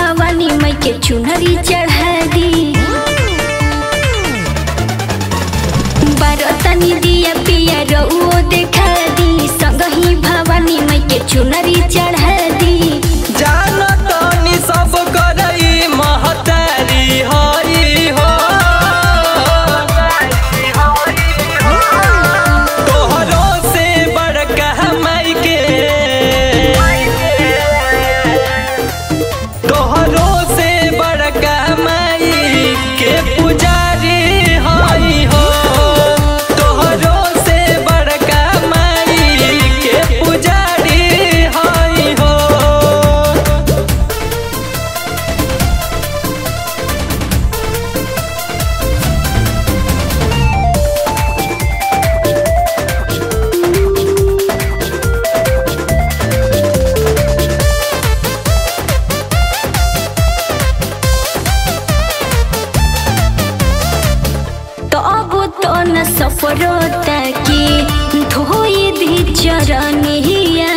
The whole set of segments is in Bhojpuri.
भवानी माई के चुनरी चढ़ा दी। बरतनी दिया पिया रउओ देखा दी, संग ही भवानी माई के चुनरी चढ़ा दी। जानो तनी सब करई महतारी हई हो, तोहरो से बड़का माई के, तोहरो से बड़का माई के पुजारी हई हो, तोहरो से बड़का माई के पुजारी हई हो। तो अब तो न सफरोता की धोई दी चरनिया,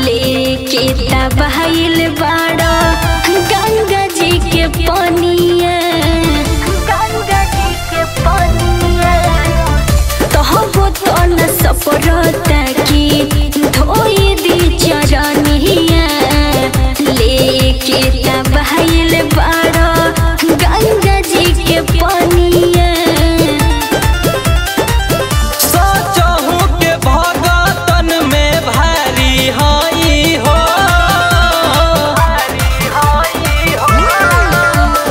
लेके तबहिल बाड़ा गंगा जी के पनिया, गंगा जी के पनिया। तो अब तो न सफरोता की धोई दी चरनिया, लेके तबहिल बाड़ा गंगा जी के पनिया। सोचहु के भगतन में भारी हई हो,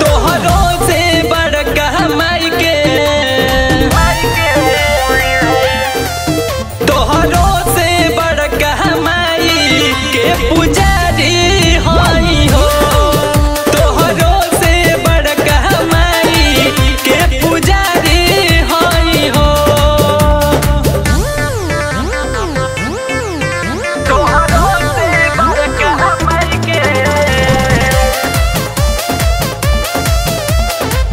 तोहरो से बड़का माई के, तोहरो से बड़का माई के पुजारी हई हो, तोहरो से बड़का माई के पुजारी हई हो। तोहरो से बड़का माई के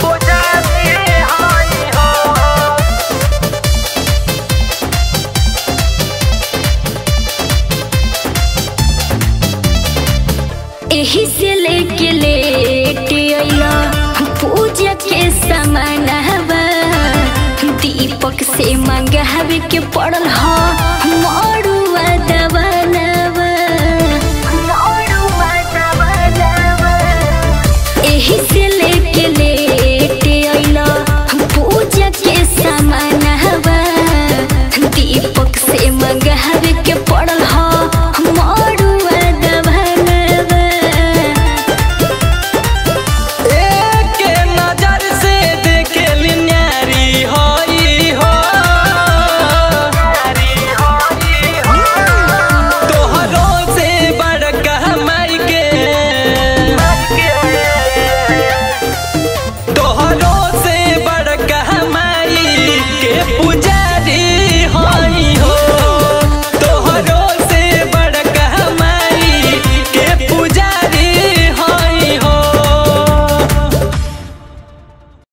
पुजारी हई हो। एही से लेके लेटे अइला पूजा के सामान हवा, दीपक से मंगावे के पड़ल ह